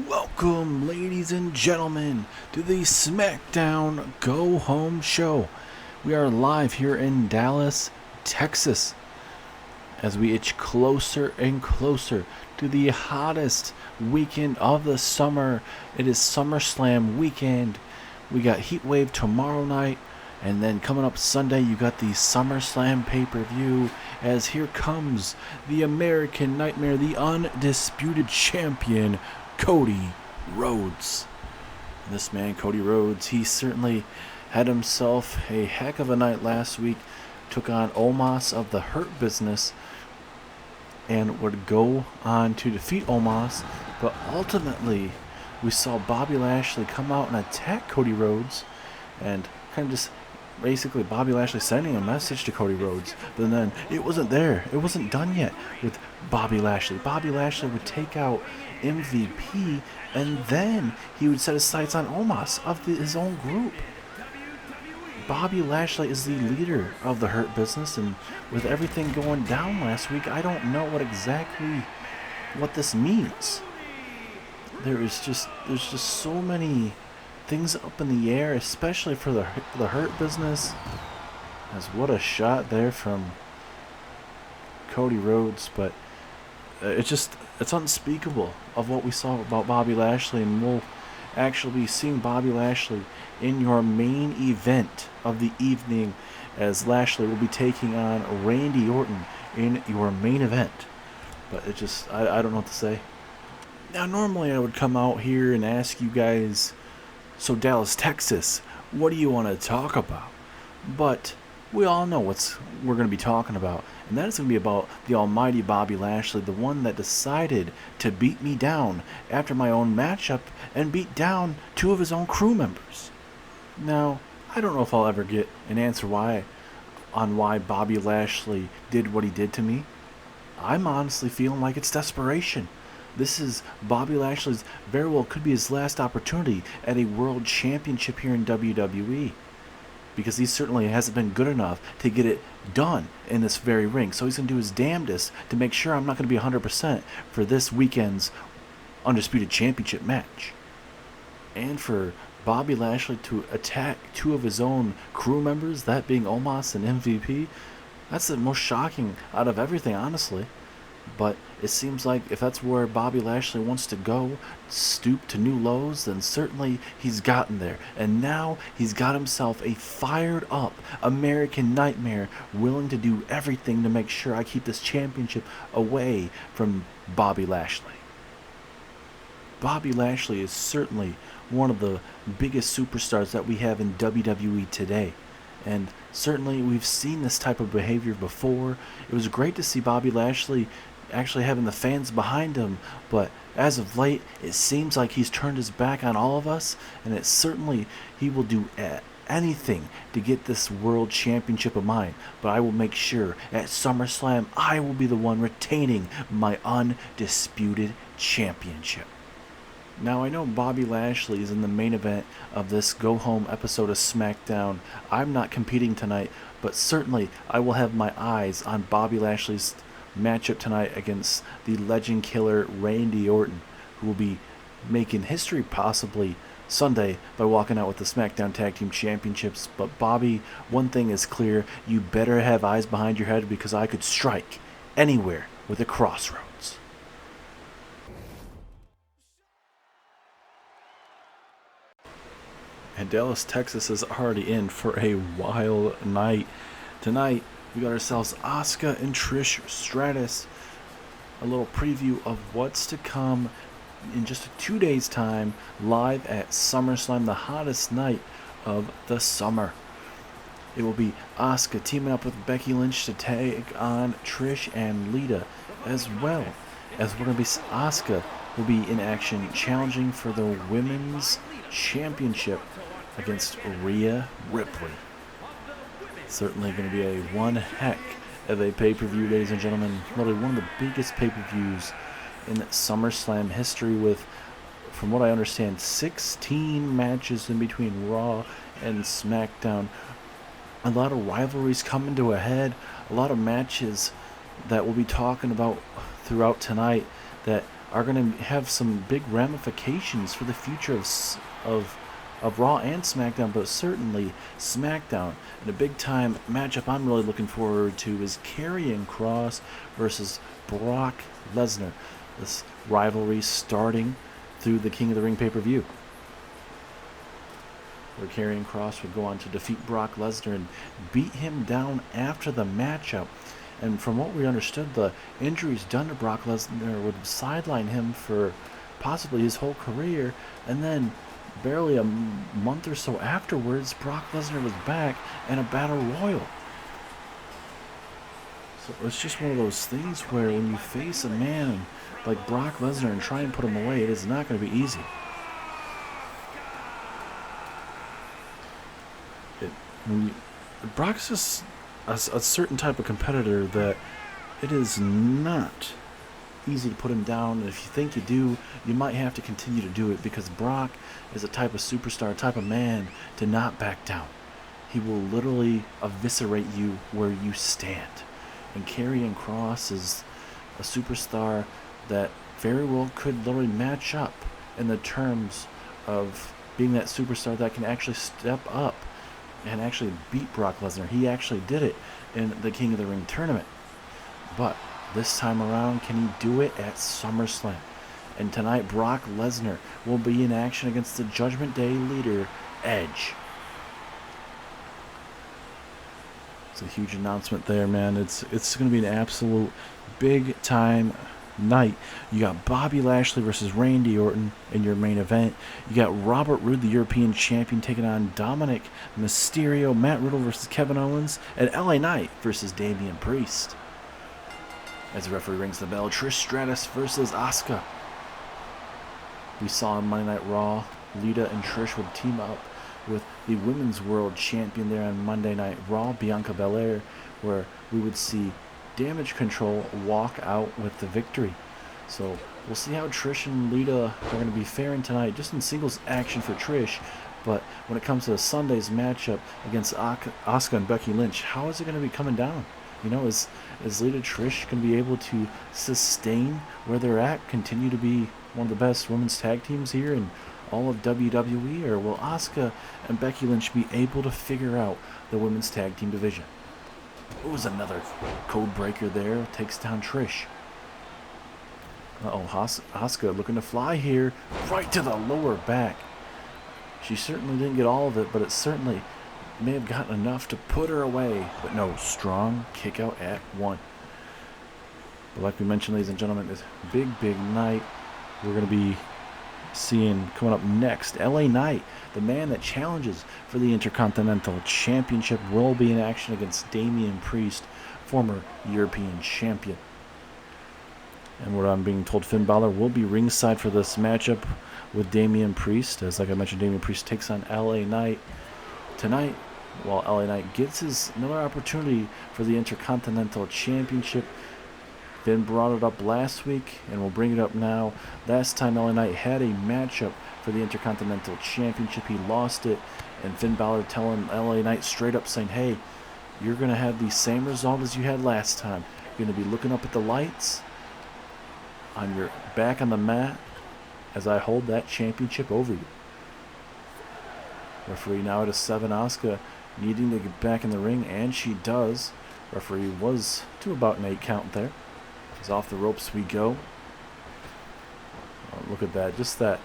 Welcome, ladies and gentlemen, to the SmackDown Go Home Show. We are live here in Dallas, Texas, as we itch closer and closer to the hottest weekend of the summer. It is Summerslam weekend. We got Heatwave tomorrow night, and then coming up Sunday, you got the SummerSlam pay-per-view, as here comes the American Nightmare, the undisputed champion, Cody Rhodes. This man, Cody Rhodes, he certainly had himself a heck of a night last week. Took on Omos of the Hurt Business and would go on to defeat Omos, but ultimately we saw Bobby Lashley come out and attack Cody Rhodes, and kind of just basically Bobby Lashley sending a message to Cody Rhodes, but then it wasn't there. It wasn't done yet with Bobby Lashley. Bobby Lashley would take out MVP, and then he would set his sights on Omos of his own group. Bobby Lashley is the leader of the Hurt Business, and with everything going down last week, I don't know what this means. There's just so many things up in the air, especially for the Hurt Business. As what a shot there from Cody Rhodes, but it's unspeakable of what we saw about Bobby Lashley, and we'll actually be seeing Bobby Lashley in your main event of the evening, as Lashley will be taking on Randy Orton in your main event. But I don't know what to say. Now, normally I would come out here and ask you guys, so Dallas, Texas, what do you want to talk about? But we all know what we're going to be talking about, and that is going to be about the almighty Bobby Lashley, the one that decided to beat me down after my own matchup and beat down two of his own crew members. Now, I don't know if I'll ever get an answer why Bobby Lashley did what he did to me. I'm honestly feeling like it's desperation. This is Bobby Lashley's very well could be his last opportunity at a world championship here in WWE, because he certainly hasn't been good enough to get it done in this very ring. So he's going to do his damnedest to make sure I'm not going to be 100% for this weekend's Undisputed Championship match. And for Bobby Lashley to attack two of his own crew members, that being Omos and MVP, that's the most shocking out of everything, honestly. But it seems like if that's where Bobby Lashley wants to go, stoop to new lows, then certainly he's gotten there. And now he's got himself a fired up American Nightmare willing to do everything to make sure I keep this championship away from Bobby Lashley. Bobby Lashley is certainly one of the biggest superstars that we have in WWE today. And certainly we've seen this type of behavior before. It was great to see Bobby Lashley actually having the fans behind him, but as of late, it seems like he's turned his back on all of us, and it certainly he will do anything to get this world championship of mine. But I will make sure at SummerSlam I will be the one retaining my undisputed championship. Now, I know Bobby Lashley is in the main event of this go-home episode of SmackDown. I'm not competing tonight, but certainly I will have my eyes on Bobby Lashley's matchup tonight against the legend killer Randy Orton, who will be making history possibly Sunday by walking out with the SmackDown Tag Team Championships. But Bobby, one thing is clear, you better have eyes behind your head, because I could strike anywhere with a crossroads. And Dallas, Texas is already in for a wild night. Tonight, we got ourselves Asuka and Trish Stratus. A little preview of what's to come in just 2 days' time, live at SummerSlam, the hottest night of the summer. It will be Asuka teaming up with Becky Lynch to take on Trish and Lita, as well as we're going to be Asuka will be in action challenging for the Women's Championship against Rhea Ripley. Certainly going to be a one heck of a pay-per-view, ladies and gentlemen. Literally one of the biggest pay-per-views in SummerSlam history, with, from what I understand, 16 matches in between Raw and SmackDown. A lot of rivalries coming to a head. A lot of matches that we'll be talking about throughout tonight that are going to have some big ramifications for the future of Raw and SmackDown, but certainly SmackDown. And a big-time matchup I'm really looking forward to is Karrion Kross versus Brock Lesnar. This rivalry starting through the King of the Ring pay-per-view, where Karrion Kross would go on to defeat Brock Lesnar and beat him down after the matchup. And from what we understood, the injuries done to Brock Lesnar would sideline him for possibly his whole career. And then barely a month or so afterwards, Brock Lesnar was back in a battle royal. So it's just one of those things where when you face a man like Brock Lesnar and try and put him away, it is not going to be easy. Brock's just a certain type of competitor that it is not easy to put him down, and if you think you do, you might have to continue to do it, because Brock is a type of superstar, type of man to not back down. He will literally eviscerate you where you stand. And Karrion Kross is a superstar that very well could literally match up in the terms of being that superstar that can actually step up and actually beat Brock Lesnar. He actually did it in the King of the Ring tournament. But this time around, can he do it at SummerSlam? And tonight, Brock Lesnar will be in action against the Judgement Day leader, Edge. It's a huge announcement there, man. It's going to be an absolute big-time night. You got Bobby Lashley versus Randy Orton in your main event. You got Robert Roode, the European champion, taking on Dominic Mysterio, Matt Riddle versus Kevin Owens, and LA Knight versus Damian Priest. As the referee rings the bell, Trish Stratus versus Asuka. We saw on Monday Night Raw, Lita and Trish would team up with the Women's World Champion there on Monday Night Raw, Bianca Belair, where we would see Damage Control walk out with the victory. So we'll see how Trish and Lita are going to be faring tonight, just in singles action for Trish. But when it comes to Sunday's matchup against Asuka and Becky Lynch, how is it going to be coming down? You know, is Lita Trish going to be able to sustain where they're at, continue to be one of the best women's tag teams here in all of WWE, or will Asuka and Becky Lynch be able to figure out the women's tag team division? It was another code breaker there, takes down Trish. Asuka looking to fly here, right to the lower back. She certainly didn't get all of it, but it certainly may have gotten enough to put her away. But no, strong kick out at 1. But like we mentioned, ladies and gentlemen, this big night. We're going to be seeing coming up next, LA Knight, the man that challenges for the Intercontinental Championship, will be in action against Damian Priest, former European champion. And what I'm being told, Finn Balor will be ringside for this matchup with Damian Priest, as like I mentioned, Damian Priest takes on LA Knight tonight, while LA Knight gets his another opportunity for the Intercontinental Championship. Finn brought it up last week, and we'll bring it up now. Last time LA Knight had a matchup for the Intercontinental Championship, he lost it, and Finn Balor telling LA Knight straight up, saying, hey, you're going to have the same result as you had last time. You're going to be looking up at the lights on your back on the mat as I hold that championship over you. Referee now at a 7, Asuka needing to get back in the ring, and she does. Referee was to about an 8 count there. As off the ropes we go. Oh, look at that, just that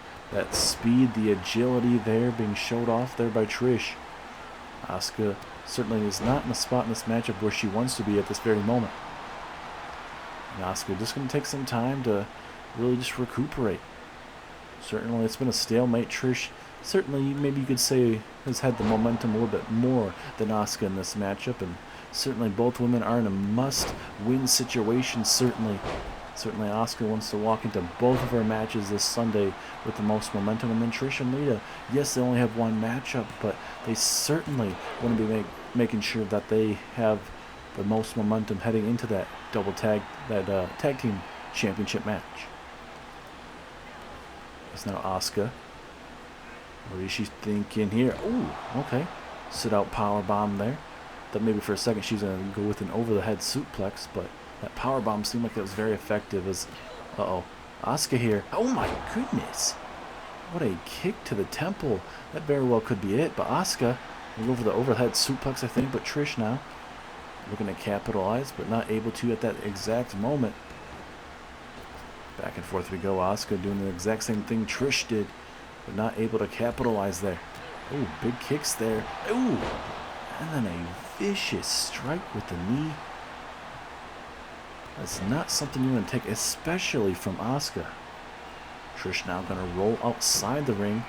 speed, the agility there being showed off there by Trish. Asuka certainly is not in a spot in this matchup where she wants to be at this very moment. And Asuka just going to take some time to really just recuperate. Certainly it's been a stalemate. Trish certainly, maybe you could say, has had the momentum a little bit more than Asuka in this matchup, and certainly both women are in a must-win situation. Certainly Asuka wants to walk into both of her matches this Sunday with the most momentum. And then Trish and Lita, yes, they only have one matchup, but they certainly want to be making sure that they have the most momentum heading into that tag team championship match. It's now Asuka. What is she thinking here? Ooh, okay. Sit out powerbomb there. Thought maybe for a second she's going to go with an over-the-head suplex, but that powerbomb seemed like it was very effective as, Asuka here. Oh my goodness. What a kick to the temple. That very well could be it, but Asuka will go for the overhead suplex, I think, but Trish now looking to capitalize, but not able to at that exact moment. Back and forth we go. Asuka doing the exact same thing Trish did, but not able to capitalize there. Oh, big kicks there. Ooh, and then a vicious strike with the knee. That's not something you want to take, especially from Asuka. Trish now going to roll outside the ring.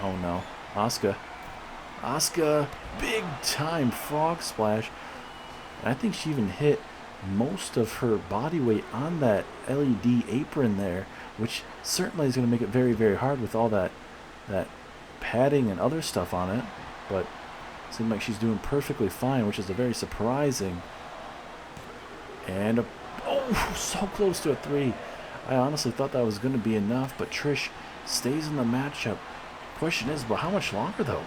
Oh no, Asuka. Asuka, big time frog splash. And I think she even hit most of her body weight on that LED apron there, which certainly is going to make it very, very hard with all that padding and other stuff on it. But it seems like she's doing perfectly fine, which is a very surprising. And oh, so close to a 3. I honestly thought that was going to be enough, but Trish stays in the matchup. Question is, but how much longer though?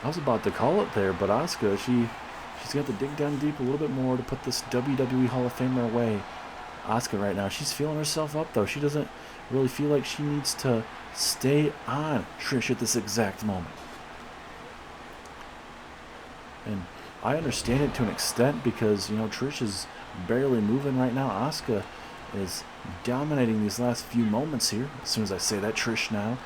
I was about to call it there, but Asuka, she's got to dig down deep a little bit more to put this WWE Hall of Famer away. Asuka right now, she's feeling herself up though. She doesn't really feel like she needs to stay on Trish at this exact moment. And I understand it to an extent because, you know, Trish is barely moving right now. Asuka is dominating these last few moments here. As soon as I say that, Trish now.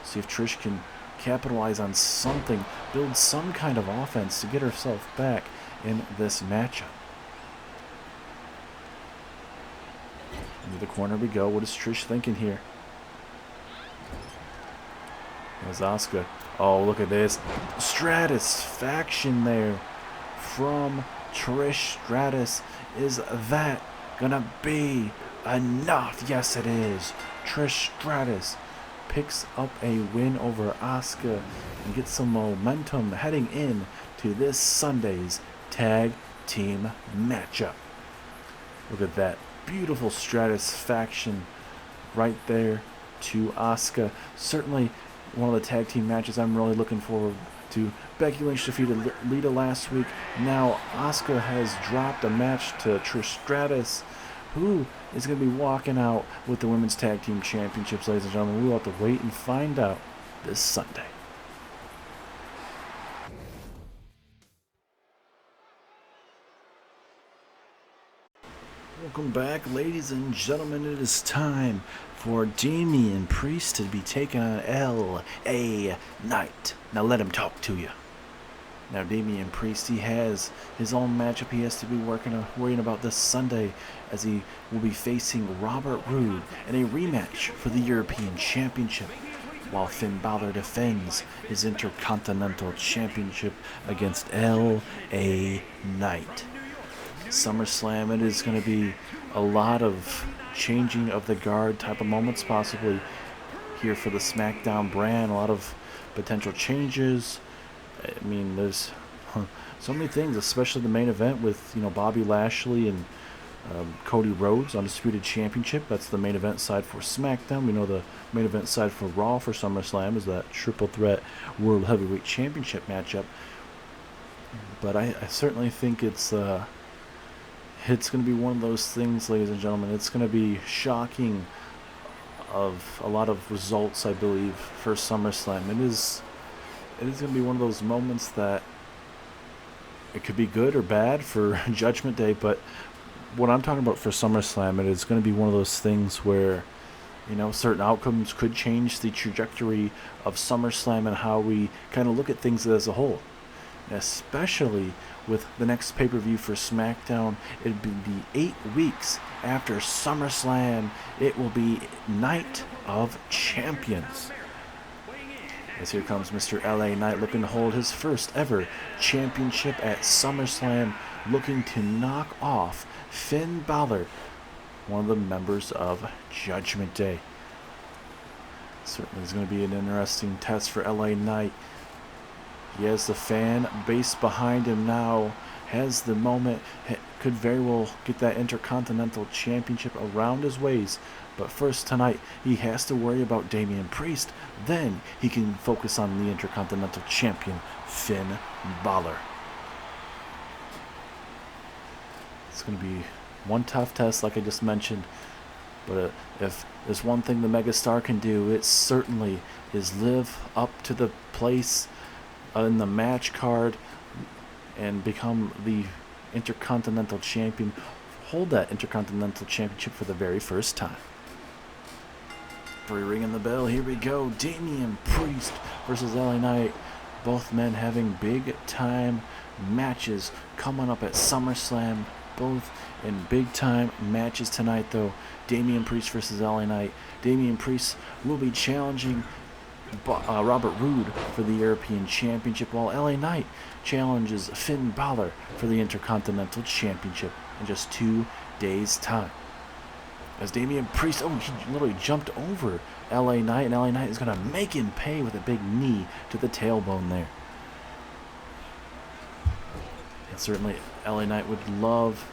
See if Trish can capitalize on something, build some kind of offense to get herself back in this matchup. Into the corner we go. What is Trish thinking here? There's Asuka. Oh, look at this. Stratusfaction there from Trish Stratus. Is that gonna be enough? Yes, it is. Trish Stratus picks up a win over Asuka and gets some momentum heading in to this Sunday's tag team matchup. Look at that beautiful Stratusfaction right there to Asuka. Certainly one of the tag team matches I'm really looking forward to. Becky Lynch defeated Lita last week. Now Asuka has dropped a match to Trish Stratus, who is going to be walking out with the Women's Tag Team Championships, ladies and gentlemen. We'll have to wait and find out this Sunday. Welcome back, ladies and gentlemen. It is time for Damian Priest to be taking on L.A. Knight. Now let him talk to you. Now Damian Priest, he has his own matchup he has to be worrying about this Sunday, as he will be facing Robert Roode in a rematch for the European Championship, while Finn Balor defends his Intercontinental Championship against L.A. Knight. SummerSlam, it is going to be a lot of changing of the guard type of moments possibly here for the SmackDown brand. A lot of potential changes. I mean, there's so many things, especially the main event with, you know, Bobby Lashley and Cody Rhodes, Undisputed Championship. That's the main event side for SmackDown. We know the main event side for Raw for SummerSlam is that triple threat World Heavyweight Championship matchup. But I certainly think it's going to be one of those things, ladies and gentlemen. It's going to be shocking of a lot of results, I believe, for SummerSlam. It is going to be one of those moments that it could be good or bad for Judgment Day, but what I'm talking about for SummerSlam, it is going to be one of those things where, you know, certain outcomes could change the trajectory of SummerSlam and how we kind of look at things as a whole. Especially with the next pay-per-view for SmackDown. It'll be 8 weeks after SummerSlam. It will be Night of Champions. As here comes Mr. L.A. Knight, looking to hold his first ever championship at SummerSlam, looking to knock off Finn Balor, one of the members of Judgment Day. Certainly is going to be an interesting test for L.A. Knight. He has the fan base behind him now, has the moment, could very well get that Intercontinental Championship around his waist. But first tonight, he has to worry about Damian Priest. Then he can focus on the Intercontinental Champion, Finn Balor. It's going to be one tough test, like I just mentioned. But if there's one thing the megastar can do, it certainly is live up to the place in the match card and become the Intercontinental Champion. Hold that Intercontinental Championship for the very first time. Ringing the bell, here we go. Damian Priest versus LA Knight. Both men having big time matches coming up at SummerSlam. Both in big time matches tonight though. Damian Priest versus LA Knight. Damian Priest will be challenging Robert Roode for the European Championship, while LA Knight challenges Finn Balor for the Intercontinental Championship in just 2 days' time. As Damian Priest, he literally jumped over LA Knight, and LA Knight is going to make him pay with a big knee to the tailbone there. And certainly LA Knight would love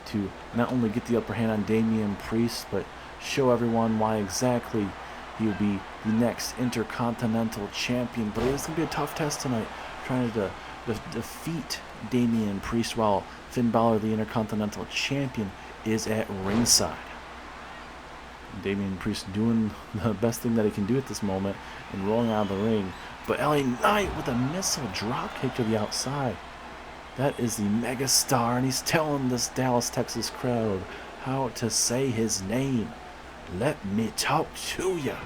to not only get the upper hand on Damian Priest, but show everyone why exactly he will be the next Intercontinental Champion. But it's going to be a tough test tonight, trying to defeat Damian Priest while Finn Balor, the Intercontinental Champion, is at ringside. Damian Priest doing the best thing that he can do at this moment and rolling out of the ring. But LA Knight with a missile drop kick to the outside. That is the megastar, and he's telling this Dallas, Texas crowd how to say his name. Let me talk to ya.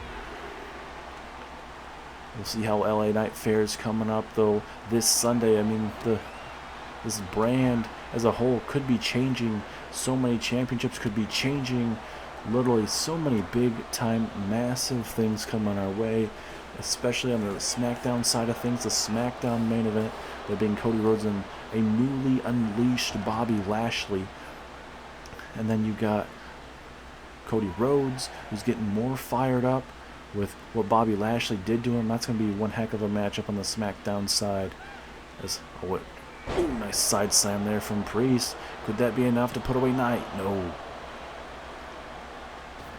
We'll see how LA Knight fares coming up though this Sunday. I mean, this brand as a whole could be changing. So many championships could be changing. Literally so many big time massive things coming our way, especially on the SmackDown side of things. The SmackDown main event, there being Cody Rhodes and a newly unleashed Bobby Lashley. And then you got Cody Rhodes, who's getting more fired up with what Bobby Lashley did to him. That's going to be one heck of a matchup on the SmackDown side. Nice side slam there from Priest. Could that be enough to put away Knight? No.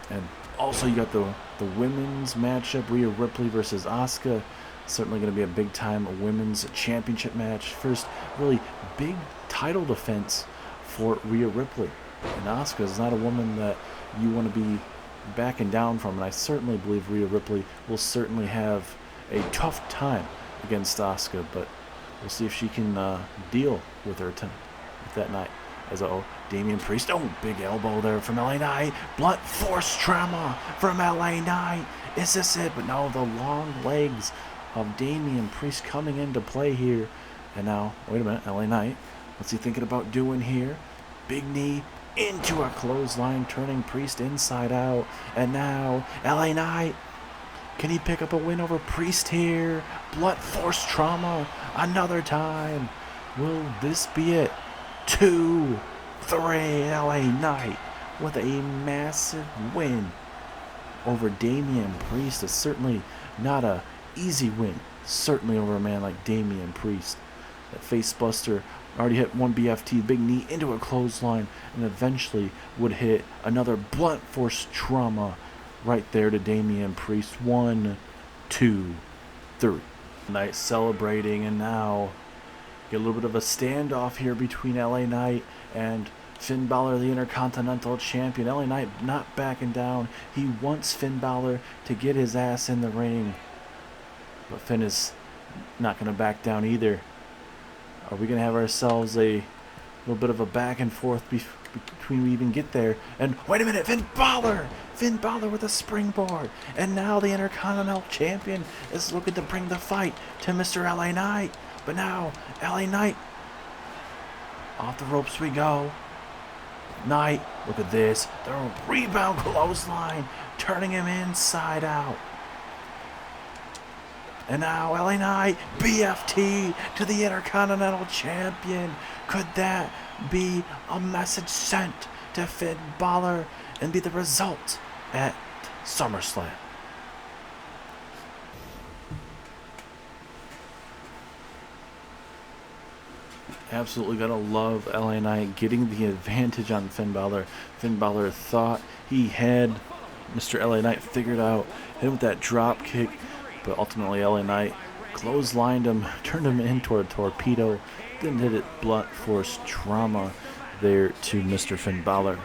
And also you got the women's matchup, Rhea Ripley versus Asuka. Certainly going to be a big time women's championship match. First really big title defense for Rhea Ripley. And Asuka is not a woman that you want to be backing down from. And I certainly believe Rhea Ripley will certainly have a tough time against Asuka. But we'll see if she can deal with her with that night. As Damian Priest, big elbow there from LA Knight. Blunt force trauma from LA Knight. Is this it? But no, the long legs of Damian Priest coming into play here. And now, wait a minute, LA Knight, what's he thinking about doing here? Big knee into a clothesline, turning Priest inside out. And now, LA Knight, can he pick up a win over Priest here? Blunt force trauma another time. Will this be it? 2, 3, LA Knight with a massive win over Damian Priest. It's certainly not a easy win, certainly over a man like Damian Priest. That face buster already hit one BFT, big knee into a clothesline, and eventually would hit another blunt force trauma right there to Damian Priest. 1, 2, 3. Knight celebrating, and now get a little bit of a standoff here between LA Knight and Finn Balor, the Intercontinental Champion. LA Knight not backing down. He wants Finn Balor to get his ass in the ring. But Finn is not going to back down either. Are we going to have ourselves a little bit of a back and forth between we even get there? And wait a minute, Finn Balor! Finn Balor with a springboard. And now the Intercontinental Champion is looking to bring the fight to Mr. LA Knight. But now, LA Knight, off the ropes we go. Knight, look at this. The rebound clothesline, turning him inside out. And now, LA Knight, BFT to the Intercontinental Champion. Could that be a message sent to Finn Balor and be the result at SummerSlam? Absolutely gotta love LA Knight getting the advantage on Finn Balor. Finn Balor thought he had Mr. LA Knight figured out, hit him with that drop kick, but ultimately LA Knight clotheslined him, turned him into a torpedo, then hit it blunt force trauma there to Mr. Finn Balor.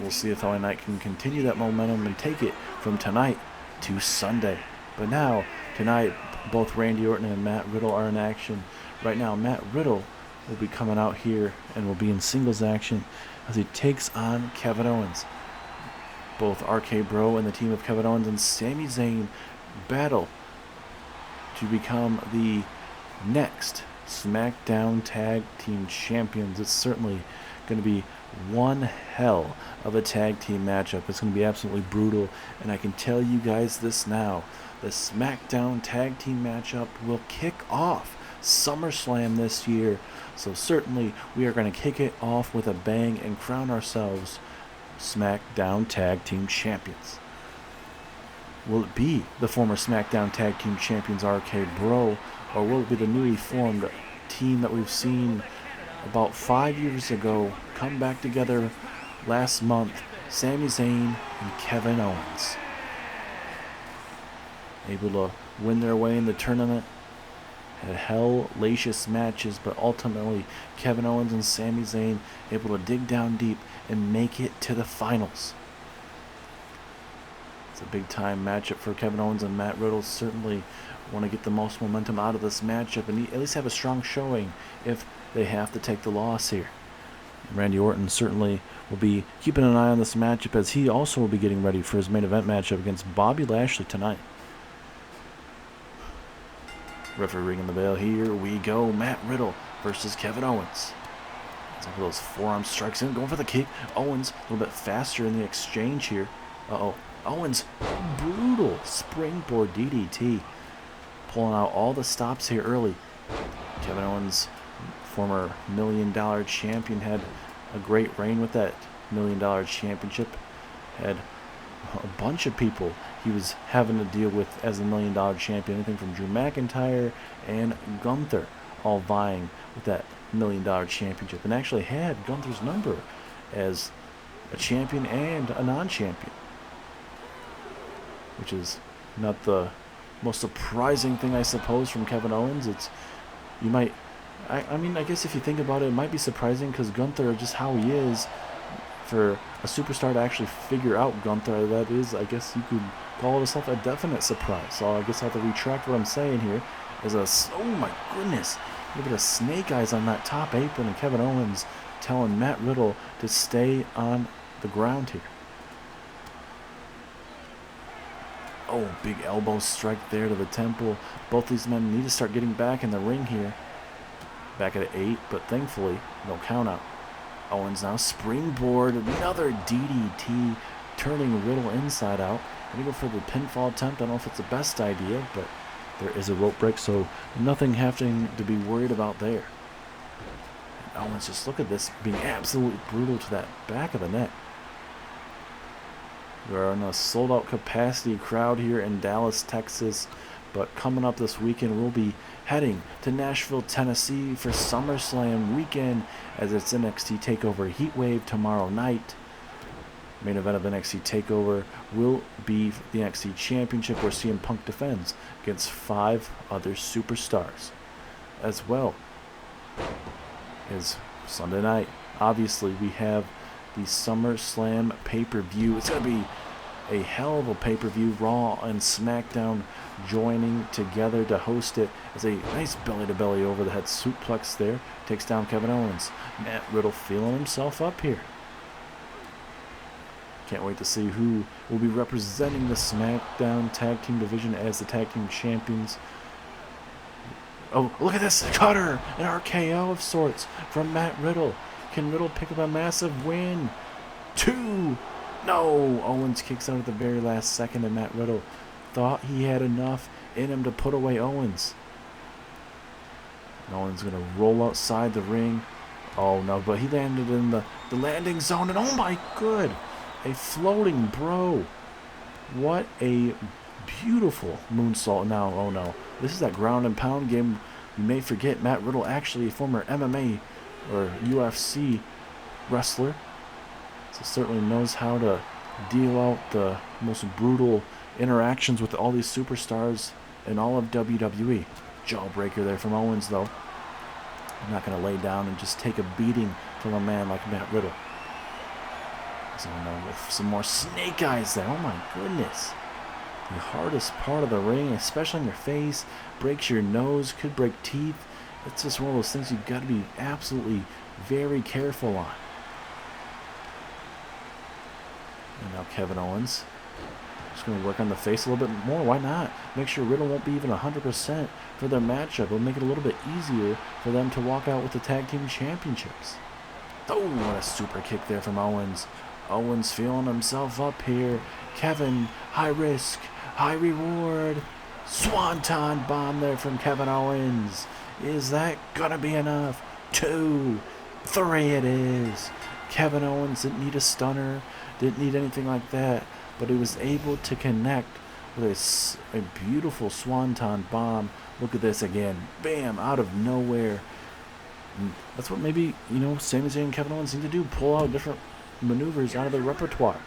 We'll see if LA Knight can continue that momentum and take it from tonight to Sunday. But now, tonight, both Randy Orton and Matt Riddle are in action. Right now, Matt Riddle will be coming out here and will be in singles action as he takes on Kevin Owens. Both RK Bro and the team of Kevin Owens and Sami Zayn battle to become the next SmackDown Tag Team Champions. It's certainly going to be one hell of a tag team matchup. It's going to be absolutely brutal, and I can tell you guys this now. The SmackDown Tag Team matchup will kick off SummerSlam this year, so certainly we are going to kick it off with a bang and crown ourselves SmackDown Tag Team Champions. Will it be the former SmackDown Tag Team Champions RK Bro, or will it be the newly formed team that we've seen about 5 years ago come back together last month, Sami Zayn and Kevin Owens? Able to win their way in the tournament, had hellacious matches, but ultimately Kevin Owens and Sami Zayn able to dig down deep and make it to the finals. It's a big time matchup for Kevin Owens and Matt Riddle. Certainly want to get the most momentum out of this matchup and at least have a strong showing if they have to take the loss here. Randy Orton certainly will be keeping an eye on this matchup as he also will be getting ready for his main event matchup against Bobby Lashley tonight. Referee ringing the bell. Here we go. Matt Riddle versus Kevin Owens. Some of those forearm strikes in, going for the kick. Owens a little bit faster in the exchange here. Owens, brutal springboard DDT. Pulling out all the stops here early. Kevin Owens, former $1 million champion, had a great reign with that $1 million championship. Had a bunch of people he was having to deal with as a $1 million champion. Anything from Drew McIntyre and Gunther all vying with that $1 million championship. And actually had Gunther's number as a champion and a non-champion. Which is not the most surprising thing, I suppose, from Kevin Owens. I mean, I guess if you think about it, it might be surprising because Gunther, just how he is, for a superstar to actually figure out Gunther, that is, I guess you could call yourself a definite surprise. So I guess I have to retract what I'm saying here. Oh my goodness, look at the snake eyes on that top apron, and Kevin Owens telling Matt Riddle to stay on the ground here. Oh, big elbow strike there to the temple. Both these men need to start getting back in the ring here. Back at 8, but thankfully, no count out. Owens now springboard, another DDT, turning Riddle inside out. Gonna go for the pinfall attempt. I don't know if it's the best idea, but there is a rope break, so nothing having to be worried about there. And Owens, just look at this, being absolutely brutal to that back of the neck. We're in a sold-out capacity crowd here in Dallas, Texas, but coming up this weekend, we'll be heading to Nashville, Tennessee for SummerSlam weekend as it's NXT TakeOver Heatwave tomorrow night. Main event of NXT TakeOver will be the NXT Championship, where CM Punk defends against 5 other superstars. As well as Sunday night, obviously, we have the SummerSlam pay-per-view. It's going to be a hell of a pay-per-view. Raw and SmackDown joining together to host it as a nice belly-to-belly over-the-head suplex there. Takes down Kevin Owens. Matt Riddle feeling himself up here. Can't wait to see who will be representing the SmackDown Tag Team division as the Tag Team Champions. Oh, look at this. Cutter! An RKO of sorts from Matt Riddle. Can Riddle pick up a massive win? 2! No! Owens kicks out at the very last second, and Matt Riddle thought he had enough in him to put away Owens. And Owens going to roll outside the ring. Oh no, but he landed in the landing zone, and oh my good! A floating bro. What a beautiful moonsault. Now, oh no. This is that ground and pound game. You may forget Matt Riddle, actually a former MMA or UFC wrestler. So certainly knows how to deal out the most brutal interactions with all these superstars in all of WWE. Jawbreaker there from Owens, though. I'm not going to lay down and just take a beating from a man like Matt Riddle. So with some more snake eyes there. Oh my goodness. The hardest part of the ring, especially on your face, breaks your nose, could break teeth. It's just one of those things you've got to be absolutely very careful on. And now Kevin Owens. Just going to work on the face a little bit more. Why not? Make sure Riddle won't be even 100% for their matchup. It'll make it a little bit easier for them to walk out with the tag team championships. Oh, what a super kick there from Owens. Owens feeling himself up here. Kevin, high risk, high reward. Swanton bomb there from Kevin Owens. Is that gonna be enough? 2, 3 it is. Kevin Owens didn't need a stunner, didn't need anything like that, but he was able to connect with a beautiful Swanton bomb. Look at this again. Bam, out of nowhere. And that's what maybe, Sami Zayn and Kevin Owens need to do. Pull out different maneuvers out of their repertoire.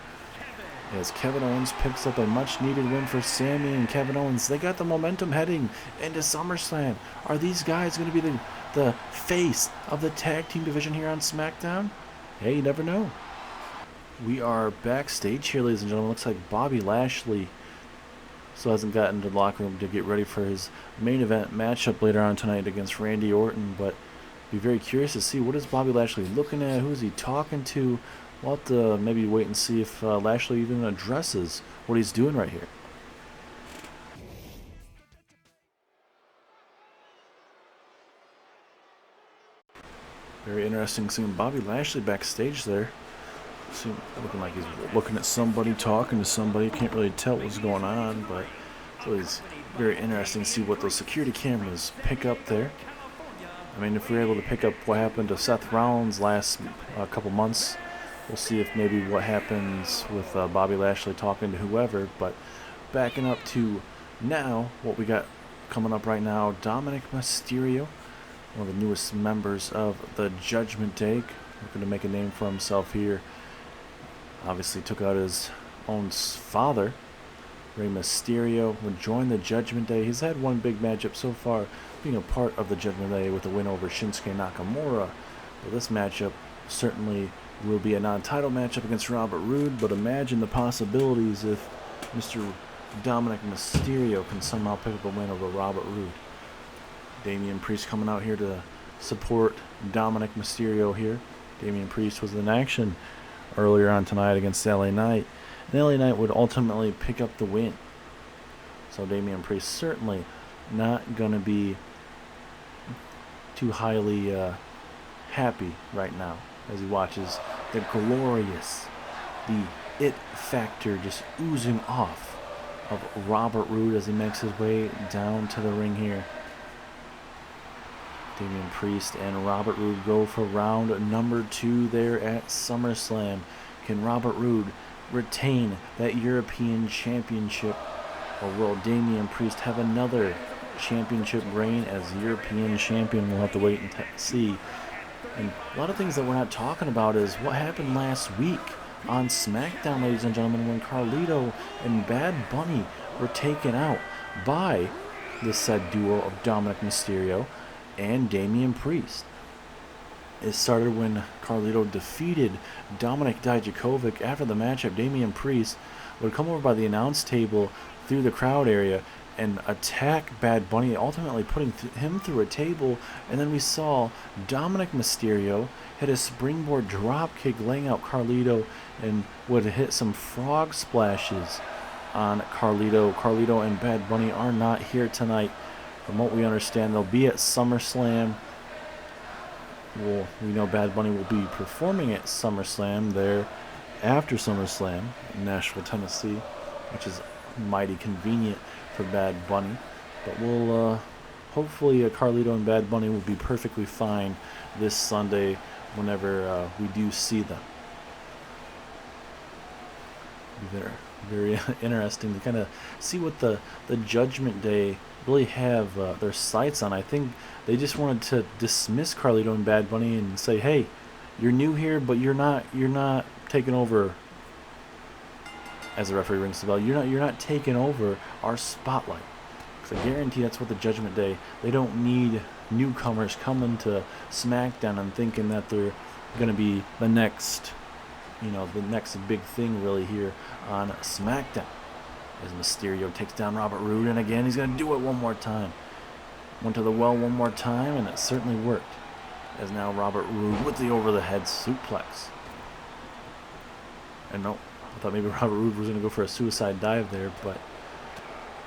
As Kevin Owens picks up a much-needed win for Sami and Kevin Owens. They got the momentum heading into SummerSlam. Are these guys going to be the face of the tag team division here on SmackDown? Hey, you never know. We are backstage here, ladies and gentlemen. Looks like Bobby Lashley still hasn't gotten to the locker room to get ready for his main event matchup later on tonight against Randy Orton. But be very curious to see what is Bobby Lashley looking at. Who is he talking to? We'll have to maybe wait and see if Lashley even addresses what he's doing right here. Very interesting seeing Bobby Lashley backstage there. Looking like he's looking at somebody, talking to somebody. Can't really tell what's going on, but it's always very interesting to see what those security cameras pick up there. I mean, if we're able to pick up what happened to Seth Rollins last couple months, we'll see if maybe what happens with Bobby Lashley talking to whoever. But backing up to now, what we got coming up right now, Dominic Mysterio, one of the newest members of the Judgement Day, looking to make a name for himself here. Obviously took out his own father. Rey Mysterio would join the Judgment Day. He's had one big matchup so far, being a part of the Judgment Day with a win over Shinsuke Nakamura. But this matchup certainly will be a non-title matchup against Robert Roode, but imagine the possibilities if Mr. Dominic Mysterio can somehow pick up a win over Robert Roode. Damian Priest coming out here to support Dominic Mysterio here. Damian Priest was in action earlier on tonight against LA Knight, and LA Knight would ultimately pick up the win. So Damian Priest certainly not going to be too highly happy right now as he watches the glorious, the it factor just oozing off of Robert Roode as he makes his way down to the ring here. Damian Priest and Robert Roode go for round number 2 there at SummerSlam. Can Robert Roode retain that European Championship, or will Damian Priest have another championship reign as European champion? We'll have to wait and see. And a lot of things that we're not talking about is what happened last week on SmackDown, ladies and gentlemen, when Carlito and Bad Bunny were taken out by the said duo of Dominic Mysterio and Damian Priest. It started when Carlito defeated Dominik Dijakovic. After the matchup, Damian Priest would come over by the announce table through the crowd area and attack Bad Bunny, ultimately putting him through a table. And then we saw Dominic Mysterio hit a springboard dropkick, laying out Carlito, and would hit some frog splashes on Carlito. Carlito and Bad Bunny are not here tonight. From what we understand, they'll be at SummerSlam. Well, we know Bad Bunny will be performing at SummerSlam there after SummerSlam in Nashville, Tennessee, which is mighty convenient for Bad Bunny. But we'll hopefully Carlito and Bad Bunny will be perfectly fine this Sunday whenever we do see them. They're very interesting to kind of see what the Judgment Day really have their sights on. I think they just wanted to dismiss Carlito and Bad Bunny and say, hey, you're new here, but you're not taking over. As the referee rings the bell, you're not taking over our spotlight. Because I guarantee that's what the Judgment Day, they don't need newcomers coming to SmackDown and thinking that they're going to be the next, the next big thing really here on SmackDown. As Mysterio takes down Robert Roode, and again he's going to do it one more time. Went to the well one more time, and it certainly worked. As now Robert Roode with the over-the-head suplex. And no, I thought maybe Robert Roode was going to go for a suicide dive there, but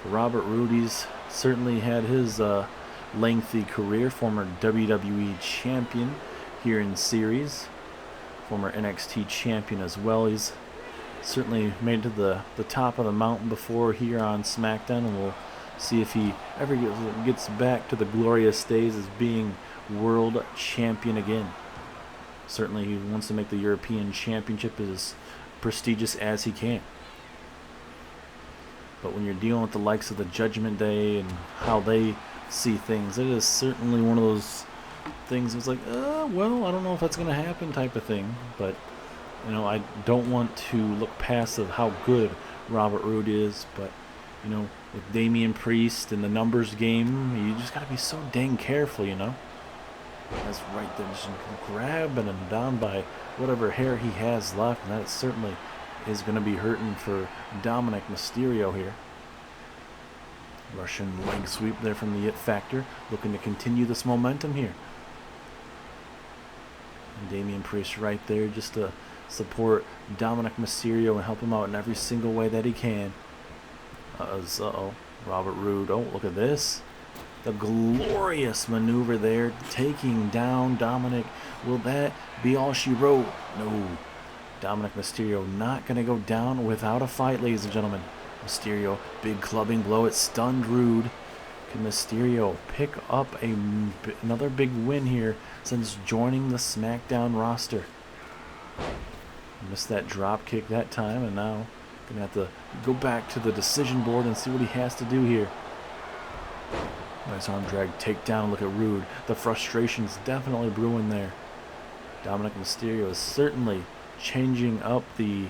Robert Roode, he's certainly had his lengthy career. Former WWE champion here in series. Former NXT champion as well. He's certainly made it to the top of the mountain before here on SmackDown, and we'll see if he ever gets back to the glorious days as being world champion again. Certainly he wants to make the European Championship as prestigious as he can. But when you're dealing with the likes of the Judgement Day and how they see things, it is certainly one of those things that's like, well, I don't know if that's going to happen type of thing. But, I don't want to look past of how good Robert Roode is. But, with Damian Priest and the numbers game, you just got to be so dang careful, That's right there, just grabbing him down by whatever hair he has left, and that certainly is going to be hurting for Dominic Mysterio here. Russian leg sweep there from the It Factor, looking to continue this momentum here. And Damian Priest right there just to support Dominic Mysterio and help him out in every single way that he can. Robert Roode. Oh, look at this. The glorious maneuver there, taking down Dominic. Will that be all she wrote? No. Dominic Mysterio not going to go down without a fight, ladies and gentlemen. Mysterio, big clubbing blow. It stunned Roode. Can Mysterio pick up another big win here since joining the SmackDown roster? Missed that drop kick that time, and now going to have to go back to the decision board and see what he has to do here. Nice arm drag takedown. Look at Roode. The frustration's definitely brewing there. Dominic Mysterio is certainly changing up the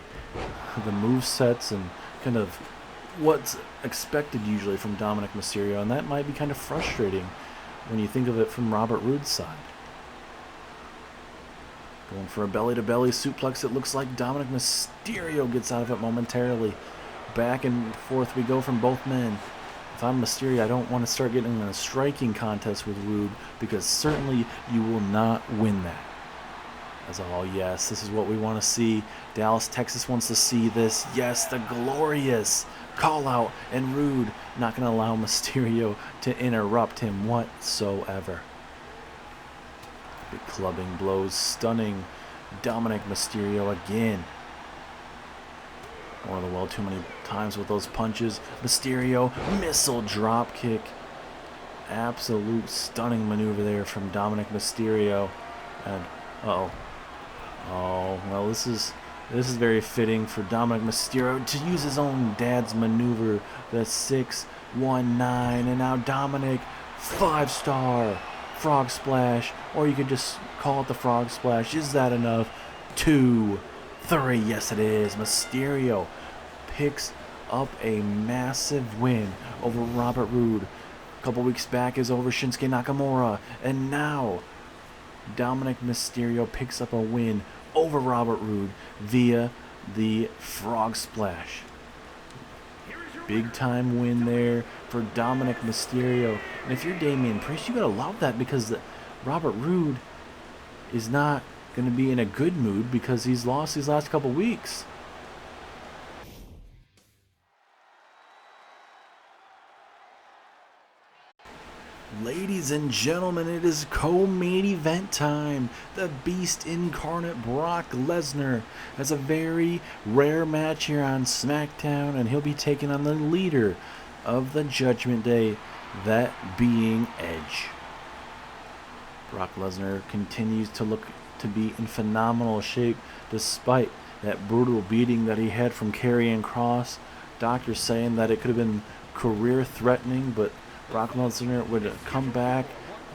movesets and kind of what's expected usually from Dominic Mysterio, and that might be kind of frustrating when you think of it from Robert Roode's side. Going for a belly-to-belly suplex. It looks like Dominic Mysterio gets out of it momentarily. Back and forth we go from both men. If I'm Mysterio, I don't want to start getting in a striking contest with Roode, because certainly you will not win that. As yes, this is what we want to see. Dallas, Texas wants to see this. Yes, the glorious call out, and Roode not going to allow Mysterio to interrupt him whatsoever. Big clubbing blows, stunning Dominic Mysterio again. Going to the well too many times with those punches. Mysterio, missile drop kick. Absolute stunning maneuver there from Dominic Mysterio. And oh, well, this is very fitting for Dominic Mysterio to use his own dad's maneuver, the 619, and now Dominic, 5-star frog splash, or you could just call it the frog splash. Is that enough? 2, 3, yes it is. Mysterio picks up a massive win over Robert Roode. A couple weeks back is over Shinsuke Nakamura, and now Dominic Mysterio picks up a win over Robert Roode via the frog splash. Big time win there for Dominic Mysterio. And if you're Damian Priest, you gotta love that, because Robert Roode is not gonna be in a good mood because he's lost these last couple weeks. Ladies and gentlemen, it is co-main event time. The Beast Incarnate Brock Lesnar has a very rare match here on SmackDown, and he'll be taking on the leader of the Judgment Day, that being Edge. Brock Lesnar continues to look to be in phenomenal shape despite that brutal beating that he had from Karrion Kross. Doctors saying that it could have been career-threatening, but Brock Lesnar would come back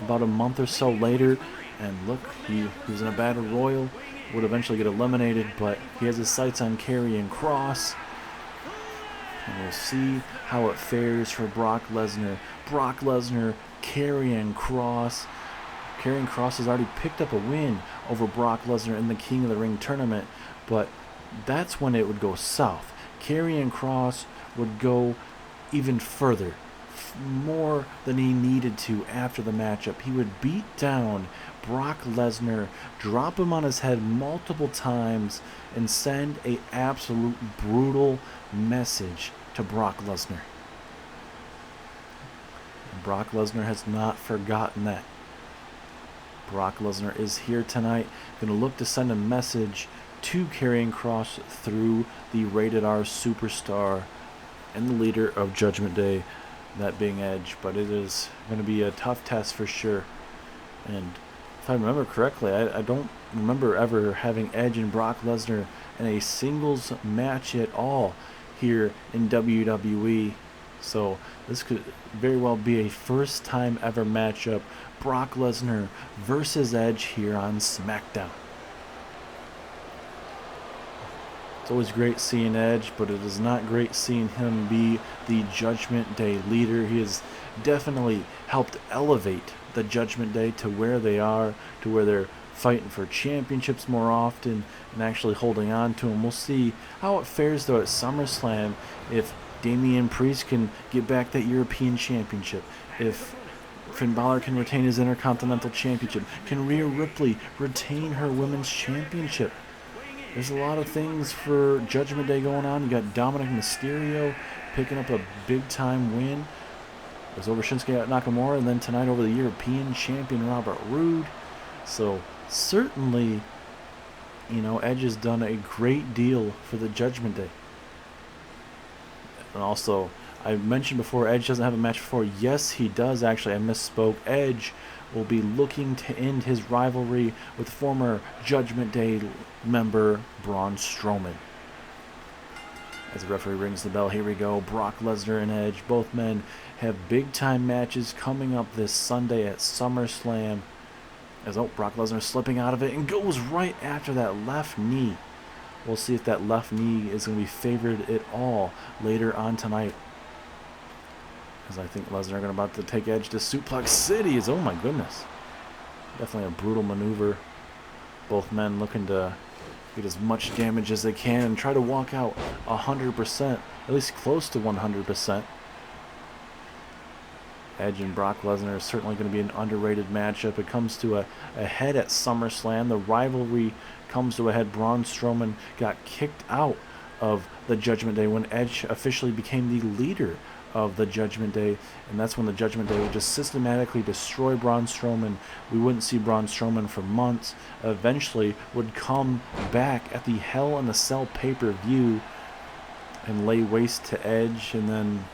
about a month or so later, and look, he was in a battle royal, would eventually get eliminated, but he has his sights on Karrion Kross, and we'll see how it fares for Brock Lesnar. Brock Lesnar, Karrion Kross. Karrion Kross has already picked up a win over Brock Lesnar in the King of the Ring tournament, but that's when it would go south. Karrion Kross would go even further, more than he needed to after the matchup. He would beat down Brock Lesnar, drop him on his head multiple times, and send a absolute brutal message to Brock Lesnar. And Brock Lesnar has not forgotten that. Brock Lesnar is here tonight, going to look to send a message to Karrion Kross through the Rated R Superstar and the leader of Judgment Day, that being Edge. But it is going to be a tough test for sure. And if I remember correctly, I don't remember ever having Edge and Brock Lesnar in a singles match at all here in WWE. So this could very well be a first time ever matchup. Brock Lesnar versus Edge here on SmackDown. It's always great seeing Edge, but it is not great seeing him be the Judgment Day leader. He has definitely helped elevate the Judgment Day to where they are, to where they're fighting for championships more often and actually holding on to them. We'll see how it fares though at SummerSlam if Damian Priest can get back that European Championship, if Finn Balor can retain his Intercontinental Championship, can Rhea Ripley retain her Women's Championship. There's a lot of things for Judgment Day going on. You got Dominic Mysterio picking up a big-time win. It was over Shinsuke Nakamura, and then tonight over the European Champion Robert Roode. So certainly, Edge has done a great deal for the Judgment Day. And also, I mentioned before, Edge doesn't have a match before. Yes, he does actually. I misspoke. Edge will be looking to end his rivalry with former Judgment Day member Braun Strowman. As the referee rings the bell, here we go. Brock Lesnar and Edge, both men have big-time matches coming up this Sunday at SummerSlam. As Brock Lesnar slipping out of it and goes right after that left knee. We'll see if that left knee is going to be favored at all later on tonight. As I think Lesnar about to take Edge to Suplex City. Oh my goodness. Definitely a brutal maneuver. Both men looking to get as much damage as they can and try to walk out 100%, at least close to 100%. Edge and Brock Lesnar is certainly going to be an underrated matchup. It comes to a head at SummerSlam. The rivalry comes to a head. Braun Strowman got kicked out of the Judgment Day when Edge officially became the leader of the Judgment Day, and that's when the Judgment Day would just systematically destroy Braun Strowman. We wouldn't see Braun Strowman for months. Eventually would come back at the Hell in a Cell pay-per-view and lay waste to Edge, and then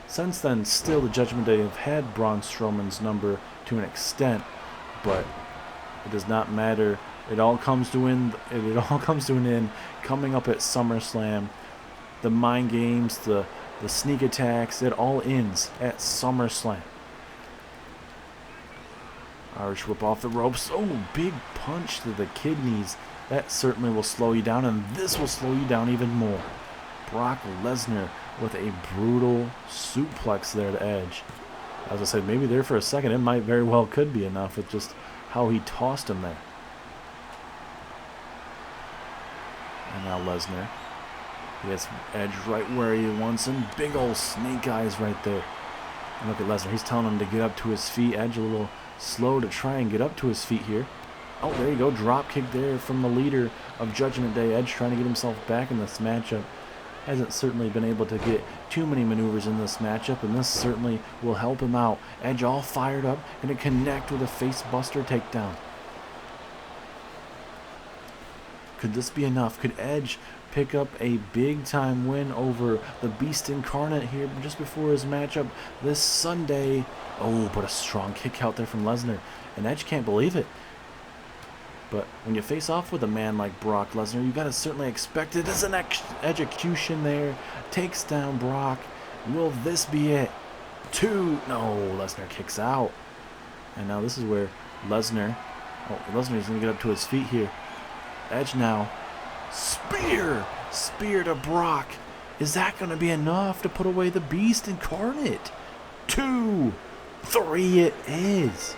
since then still the Judgment Day have had Braun Strowman's number to an extent, but it does not matter. It all comes to an end coming up at SummerSlam. The mind games, the sneak attacks, it all ends at SummerSlam. Irish whip off the ropes. Oh, big punch to the kidneys. That certainly will slow you down, and this will slow you down even more. Brock Lesnar with a brutal suplex there to Edge. As I said, maybe there for a second, it might very well could be enough with just how he tossed him there. And now Lesnar. He has Edge right where he wants him. Big old snake eyes right there. And look at Lesnar. He's telling him to get up to his feet. Edge a little slow to try and get up to his feet here. Oh, there you go. Drop kick there from the leader of Judgment Day. Edge trying to get himself back in this matchup. Hasn't certainly been able to get too many maneuvers in this matchup, and this certainly will help him out. Edge all fired up. Going to connect with a face buster takedown. Could this be enough? Could Edge pick up a big-time win over the Beast Incarnate here just before his matchup this Sunday? Oh, but a strong kick out there from Lesnar, and Edge can't believe it. But when you face off with a man like Brock Lesnar, you got to certainly expect it. There's an execution there. Takes down Brock. Will this be it? 2. No, Lesnar kicks out. And now this is where Lesnar is going to get up to his feet here. Edge now. Spear to Brock. Is that going to be enough to put away the Beast Incarnate? 2, 3 it is.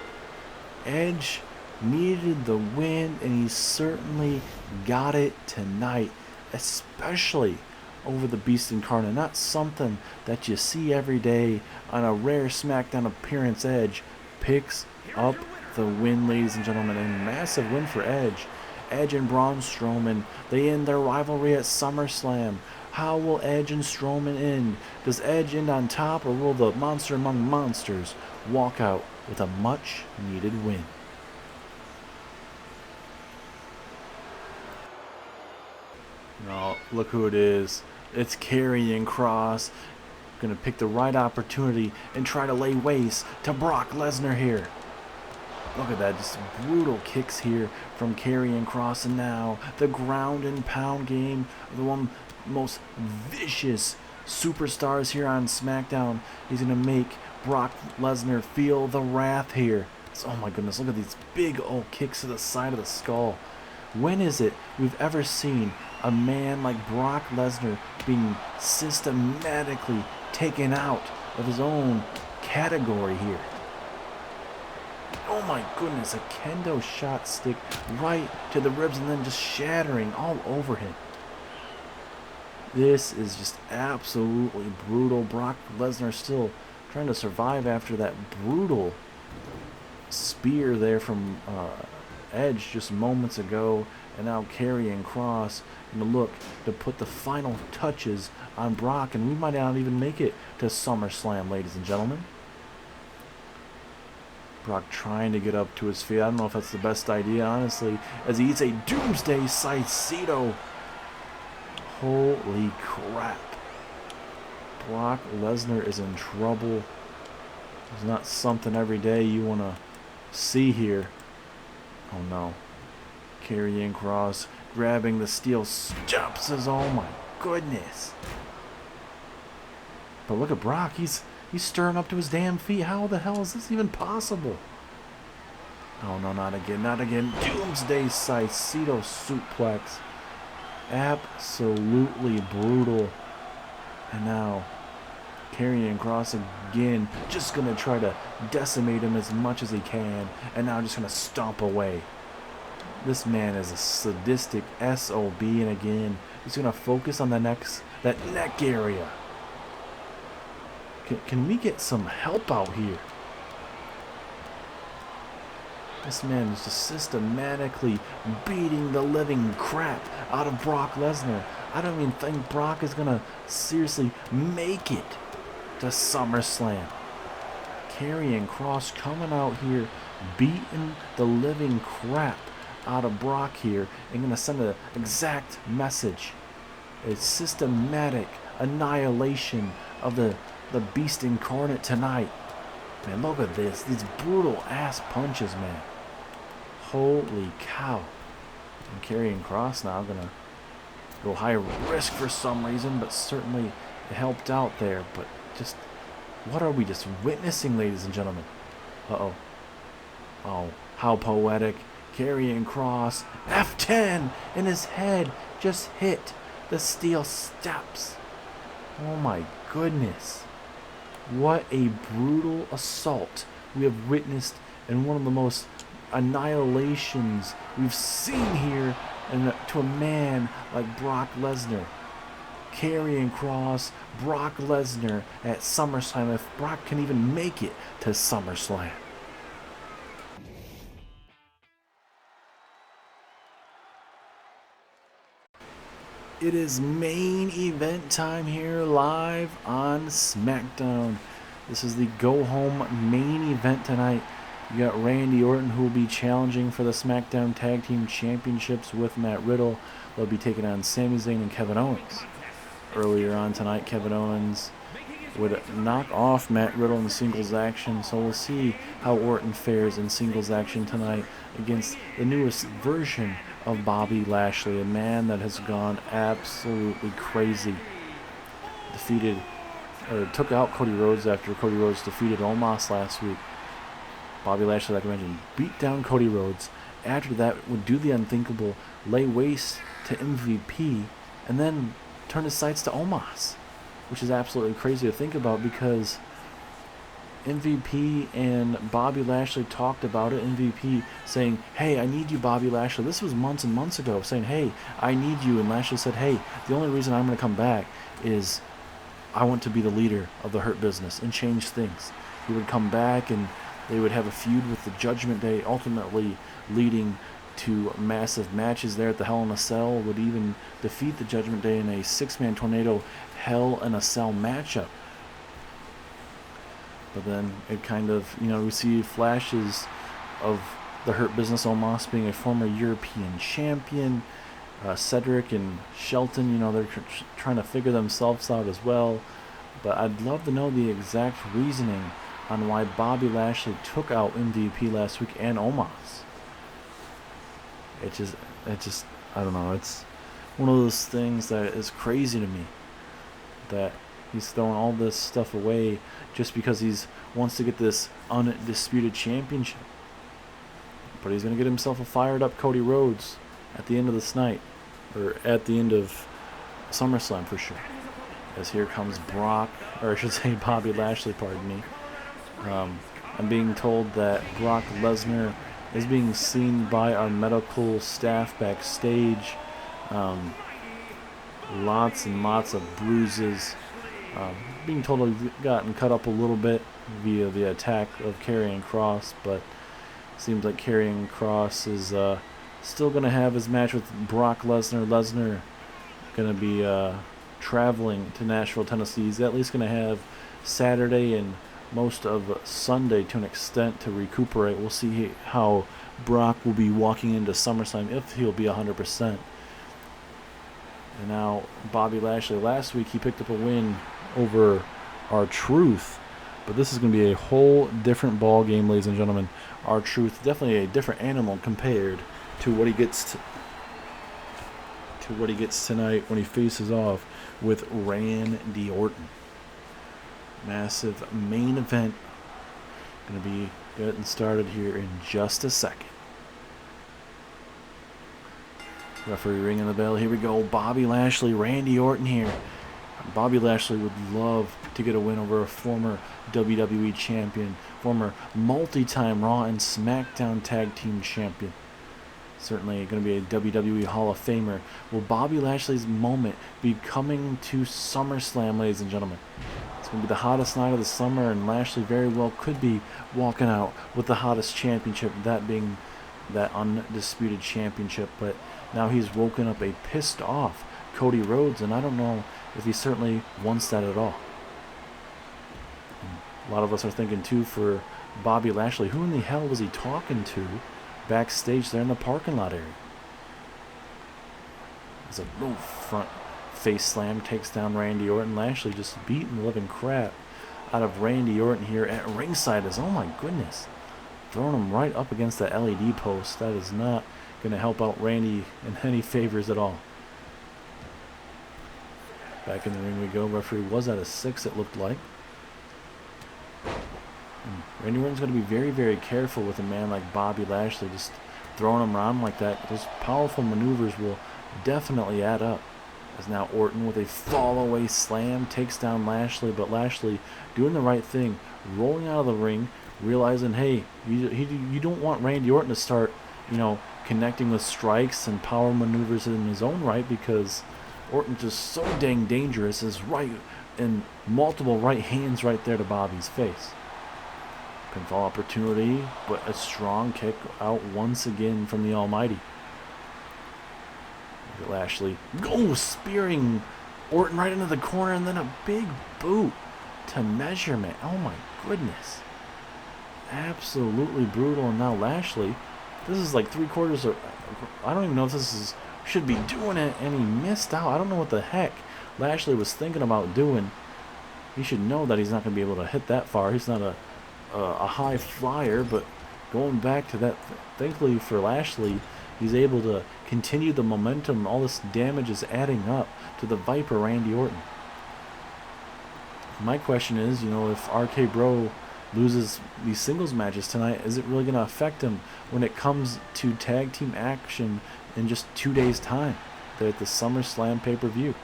Edge needed the win, and he certainly got it tonight, especially over the Beast Incarnate. Not something that you see every day on a rare SmackDown appearance. Edge picks up the win, ladies and gentlemen. A massive win for Edge. Edge and Braun Strowman, they end their rivalry at SummerSlam. How will Edge and Strowman end? Does Edge end on top, or will the monster among monsters walk out with a much needed win? Oh, look who it is. It's Karrion Kross. Gonna pick the right opportunity and try to lay waste to Brock Lesnar here. Look at that, just brutal kicks here from Karrion Kross, and now the ground and pound game of the one most vicious superstars here on SmackDown. He's gonna make Brock Lesnar feel the wrath here. Oh my goodness, look at these big old kicks to the side of the skull. When is it we've ever seen a man like Brock Lesnar being systematically taken out of his own category here? Oh my goodness, a kendo shot stick right to the ribs and then just shattering all over him. This is just absolutely brutal. Brock Lesnar still trying to survive after that brutal spear there from Edge just moments ago. And now Karrion Kross going to look to put the final touches on Brock, and we might not even make it to SummerSlam, ladies and gentlemen. Brock trying to get up to his feet. I don't know if that's the best idea, honestly, as he eats a Doomsday Saito. Holy crap. Brock Lesnar is in trouble. It's not something every day you want to see here. Oh no. Karrion Kross grabbing the steel steps. Oh my goodness. But look at Brock. He's stirring up to his damn feet. How the hell is this even possible? Oh no, not again, not again. Doomsday Saito suplex. Absolutely brutal. And now Karrion Kross again, just going to try to decimate him as much as he can. And now just going to stomp away. This man is a sadistic SOB, and again, he's going to focus on that neck area. Can we get some help out here? This man is just systematically beating the living crap out of Brock Lesnar. I don't even think Brock is going to seriously make it to SummerSlam. Karrion Kross coming out here, beating the living crap out of Brock here, and going to send an exact message. A systematic annihilation of the Beast Incarnate tonight. Man, look at this. These brutal ass punches, man. Holy cow. And Karrion Kross now going to go high risk for some reason, but certainly it helped out there. But just, what are we just witnessing, ladies and gentlemen? Uh-oh. Oh, how poetic. Karrion Kross, F10 in his head, just hit the steel steps. Oh my goodness. What a brutal assault we have witnessed, and one of the most annihilations we've seen here to a man like Brock Lesnar. Karrion Kross, Brock Lesnar at SummerSlam, if Brock can even make it to SummerSlam. It is main event time here live on SmackDown. This is the go-home main event tonight. You got Randy Orton, who will be challenging for the SmackDown Tag Team Championships with Matt Riddle. They'll be taking on Sami Zayn and Kevin Owens. Earlier on tonight, Kevin Owens would knock off Matt Riddle in singles action, so we'll see how Orton fares in singles action tonight against the newest version of Bobby Lashley, a man that has gone absolutely crazy. Took out Cody Rhodes after Cody Rhodes defeated Omos last week. Bobby Lashley, like I mentioned, beat down Cody Rhodes. After that, would do the unthinkable, lay waste to MVP, and then turn his sights to Omos, which is absolutely crazy to think about, because MVP and Bobby Lashley talked about it. MVP saying, hey, I need you, Bobby Lashley. This was months and months ago, saying, hey, I need you. And Lashley said, hey, the only reason I'm going to come back is I want to be the leader of the Hurt Business and change things. He would come back and they would have a feud with the Judgement Day, ultimately leading to massive matches there at the Hell in a Cell, would even defeat the Judgement Day in a 6-man tornado Hell in a Cell matchup. But then it kind of, we see flashes of the Hurt Business Omos being a former European champion. Cedric and Shelton, they're trying to figure themselves out as well. But I'd love to know the exact reasoning on why Bobby Lashley took out MVP last week and Omos. It just, I don't know. It's one of those things that is crazy to me, that he's throwing all this stuff away just because he wants to get this undisputed championship. But he's going to get himself a fired up Cody Rhodes at the end of this night, or at the end of SummerSlam for sure. As here comes Bobby Lashley, pardon me. I'm being told that Brock Lesnar is being seen by our medical staff backstage. Lots and lots of bruises. Being told he's gotten cut up a little bit via the attack of Karrion Kross, but seems like Karrion Kross is still going to have his match with Brock Lesnar. Lesnar going to be traveling to Nashville, Tennessee. He's at least going to have Saturday and most of Sunday to an extent to recuperate. We'll see how Brock will be walking into SummerSlam, if he'll be 100%. And now Bobby Lashley, last week he picked up a win over R-Truth, but this is going to be a whole different ball game, ladies and gentlemen. R-Truth, definitely a different animal compared to what he gets tonight when he faces off with Randy Orton. Massive main event going to be getting started here in just a second. Referee ringing the bell. Here we go. Bobby Lashley, Randy Orton here. Bobby Lashley would love to get a win over a former WWE champion, former multi-time Raw and SmackDown Tag Team champion. Certainly going to be a WWE Hall of Famer. Will Bobby Lashley's moment be coming to SummerSlam, ladies and gentlemen? It's going to be the hottest night of the summer, and Lashley very well could be walking out with the hottest championship, that being that undisputed championship. But now he's woken up a pissed off Cody Rhodes, and I don't know if he certainly wants that at all. And a lot of us are thinking too, for Bobby Lashley, who in the hell was he talking to backstage there in the parking lot area? There's a front face slam, takes down Randy Orton. Lashley just beating the living crap out of Randy Orton here at ringside. Oh my goodness, throwing him right up against the LED post. That is not going to help out Randy in any favors at all. Back in the ring we go. Referee was at a 6, it looked like. And Randy Orton's going to be very, very careful with a man like Bobby Lashley, just throwing him around like that. Those powerful maneuvers will definitely add up. As now Orton with a fall away slam takes down Lashley, but Lashley doing the right thing, rolling out of the ring, realizing, hey, you don't want Randy Orton to start, connecting with strikes and power maneuvers in his own right, because Orton's just so dang dangerous. His right and multiple right hands right there to Bobby's face. Pinfall opportunity, but a strong kick out once again from the Almighty. Look at Lashley spearing Orton right into the corner, and then a big boot to measurement. Oh my goodness. Absolutely brutal. And now Lashley, this is like 3/4 of, I don't even know if this should be doing it, and he missed out. I don't know what the heck Lashley was thinking about doing. He should know that he's not going to be able to hit that far. He's not a high flyer, but going back to that, thankfully for Lashley, he's able to continue the momentum. All this damage is adding up to the Viper, Randy Orton. My question is, if RK Bro loses these singles matches tonight, is it really going to affect him when it comes to tag team action in just 2 days' time? They're at the SummerSlam pay-per-view.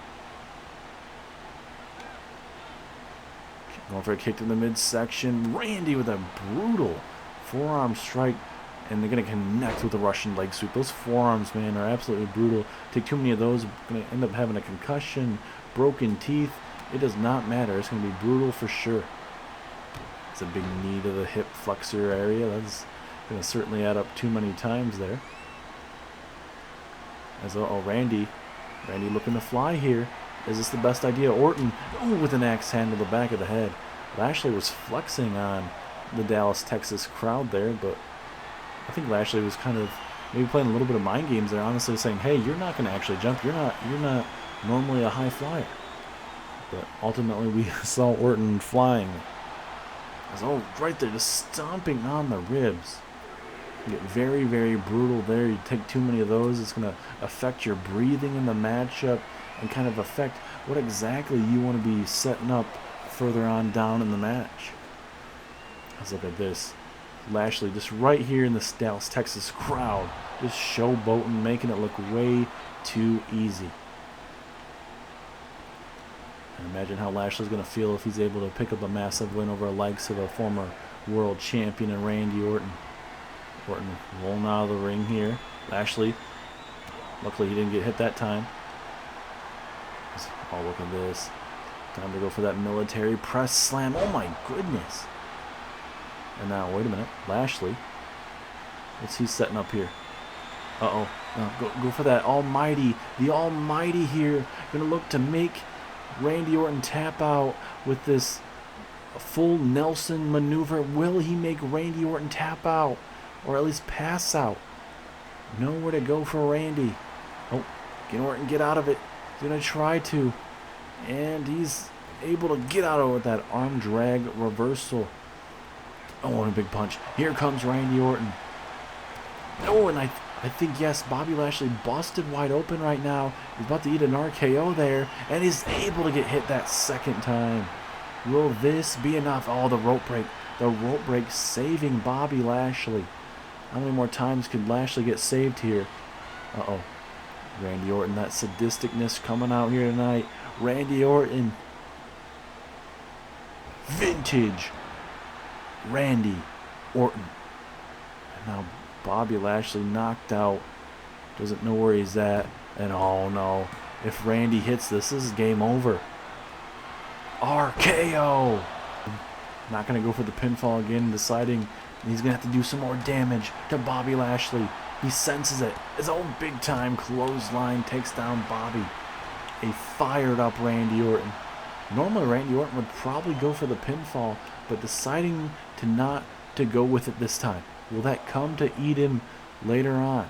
Going for a kick to the midsection. Randy with a brutal forearm strike. And they're going to connect with the Russian leg sweep. Those forearms, man, are absolutely brutal. Take too many of those, going to end up having a concussion, broken teeth. It does not matter. It's going to be brutal for sure. It's a big knee to the hip flexor area. That's going to certainly add up too many times there. As Randy looking to fly here. Is this the best idea? Orton, with an axe hand to the back of the head. Lashley was flexing on the Dallas, Texas crowd there, but I think Lashley was kind of maybe playing a little bit of mind games there, honestly saying, hey, you're not going to actually jump. You're not normally a high flyer. But ultimately we saw Orton flying. Right there, just stomping on the ribs. You get very, very brutal there. You take too many of those, it's going to affect your breathing in the matchup and kind of affect what exactly you want to be setting up further on down in the match. Let's look at this. Lashley just right here in the Dallas, Texas crowd, just showboating, making it look way too easy. And imagine how Lashley's going to feel if he's able to pick up a massive win over the likes of a former world champion and Randy Orton. Orton rolling out of the ring here. Lashley, luckily he didn't get hit that time. Oh, look at this. Time to go for that military press slam. Oh my goodness. And now, wait a minute. Lashley. What's he setting up here? Go for that almighty. The almighty here. Going to look to make Randy Orton tap out with this full Nelson maneuver. Will he make Randy Orton tap out? Or at least pass out? Nowhere to go for Randy. Oh, can Orton get out of it? He's going to try to. And he's able to get out of it with that arm drag reversal. Oh, and a big punch. Here comes Randy Orton. Oh, and I think, yes, Bobby Lashley busted wide open right now. He's about to eat an RKO there. And he's able to get hit that second time. Will this be enough? Oh, the rope break. The rope break saving Bobby Lashley. How many more times could Lashley get saved here? Randy Orton, that sadisticness coming out here tonight. Randy Orton. Vintage Randy Orton. And now Bobby Lashley knocked out. Doesn't know where he's at. And oh no. If Randy hits this is game over. RKO. Not going to go for the pinfall again. Deciding he's going to have to do some more damage to Bobby Lashley. He senses it. His own big-time clothesline takes down Bobby. A fired-up Randy Orton. Normally, Randy Orton would probably go for the pinfall, but deciding to not to go with it this time. Will that come to eat him later on?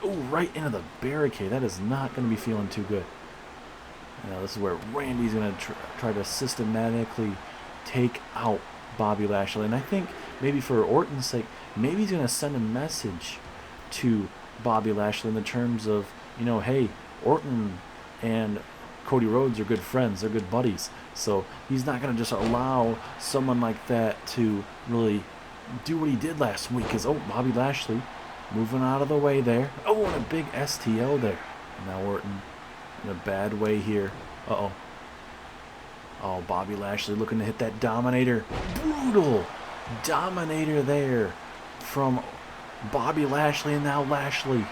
Right into the barricade. That is not going to be feeling too good. Now, this is where Randy's going to try to systematically take out Bobby Lashley. And I think maybe for Orton's sake, maybe he's going to send a message to Bobby Lashley in the terms of, hey, Orton and Cody Rhodes are good friends. They're good buddies. So he's not going to just allow someone like that to really do what he did last week. Bobby Lashley moving out of the way there. And a big STO there. And now Orton in a bad way here. Oh, Bobby Lashley looking to hit that Dominator. Brutal Dominator there from Bobby Lashley. And now Lashley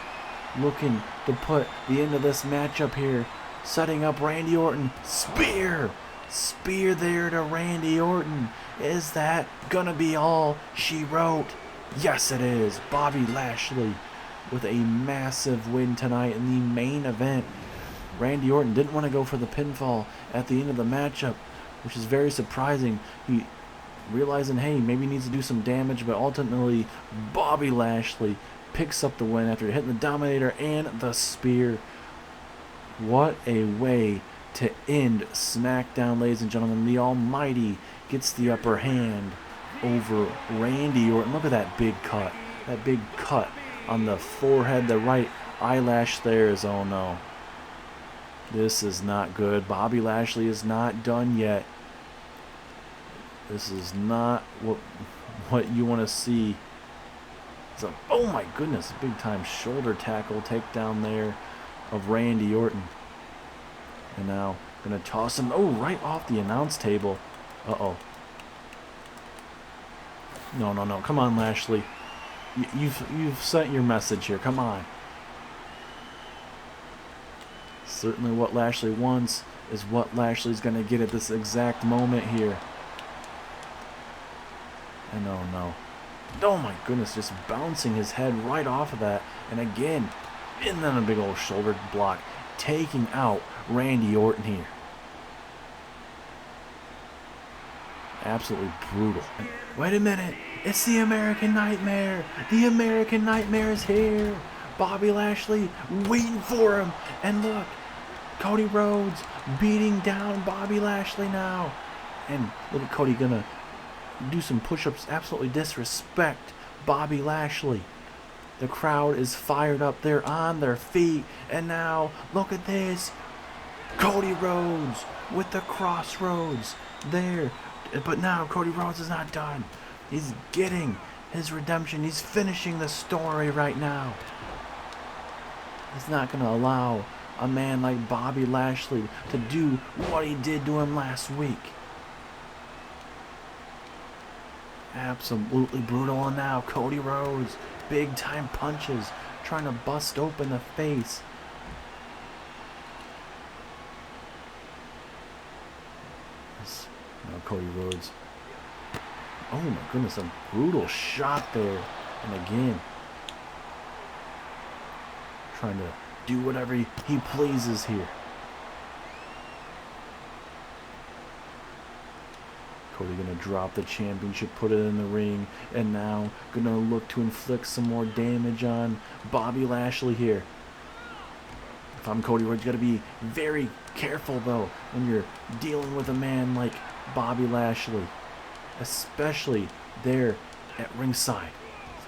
looking to put the end of this matchup here. Setting up Randy Orton. Spear there to Randy Orton. Is that gonna be all she wrote? Yes, it is. Bobby Lashley with a massive win tonight in the main event. Randy Orton didn't want to go for the pinfall at the end of the matchup, which is very surprising. He realizing, hey, maybe he needs to do some damage, but ultimately Bobby Lashley picks up the win after hitting the Dominator and the spear. What a way to end SmackDown, ladies and gentlemen. The Almighty gets the upper hand over Randy Orton. Look at that big cut. That big cut on the forehead, the right eyelash there is, oh no. This is not good. Bobby Lashley is not done yet. This is not what you want to see. Oh my goodness, big time shoulder tackle takedown there of Randy Orton. And now Gonna toss him. Oh, right off the announce table. Uh-oh. No, no, no. Come on, Lashley. You've sent your message here. Come on. Certainly what Lashley wants is what Lashley's going to get at this exact moment here. And oh no. Oh my goodness, just bouncing his head right off of that. And again, and then a big old shoulder block. Taking out Randy Orton here. Absolutely brutal. Wait a minute. It's the American Nightmare. The American Nightmare is here. Bobby Lashley waiting for him. And look, Cody Rhodes beating down Bobby Lashley now. And look at Cody gonna do some push-ups, absolutely disrespect Bobby Lashley. The crowd is fired up. They're on their feet. And now, look at this. Cody Rhodes with the crossroads there. But now Cody Rhodes is not done. He's getting his redemption. He's finishing the story right now. He's not going to allow a man like Bobby Lashley to do what he did to him last week. Absolutely brutal. And now Cody Rhodes, big time punches, trying to bust open the face. Now Cody Rhodes. Oh my goodness, a brutal shot there. And again, trying to do whatever he pleases here. Cody gonna drop the championship, put it in the ring, and now gonna look to inflict some more damage on Bobby Lashley here. If I'm Cody Rhodes, you gotta be very careful though when you're dealing with a man like Bobby Lashley, especially there at ringside.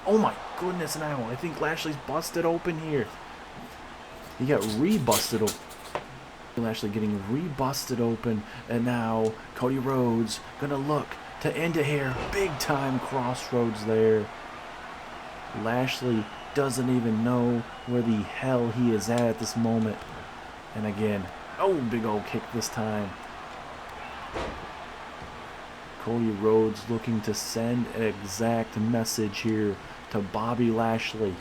Oh my goodness, now I think Lashley's busted open here. He got re-busted open. Lashley getting re-busted open, and now Cody Rhodes gonna look to end it here. Big time crossroads there. Lashley doesn't even know where the hell he is at this moment. And again, oh, big old kick this time. Cody Rhodes looking to send an exact message here to Bobby Lashley.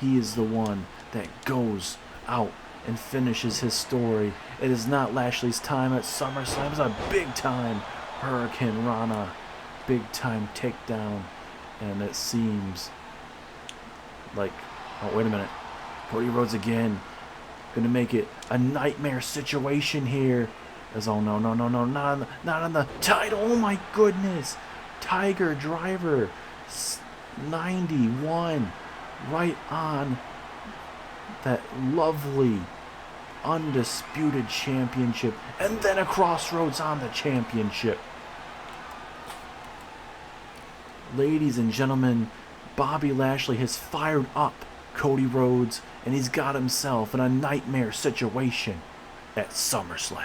He is the one that goes out and finishes his story. It is not Lashley's time at Summerslam. It's a big time Hurricane Rana. Big time takedown. And it seems like, oh wait a minute. Cody Rhodes again. Gonna make it a nightmare situation here. As oh no, no, no, no, not on the title. Oh my goodness. Tiger Driver 91. Right on that lovely undisputed championship, and then a crossroads on the championship. Ladies and gentlemen, Bobby Lashley has fired up Cody Rhodes, and he's got himself in a nightmare situation at SummerSlam.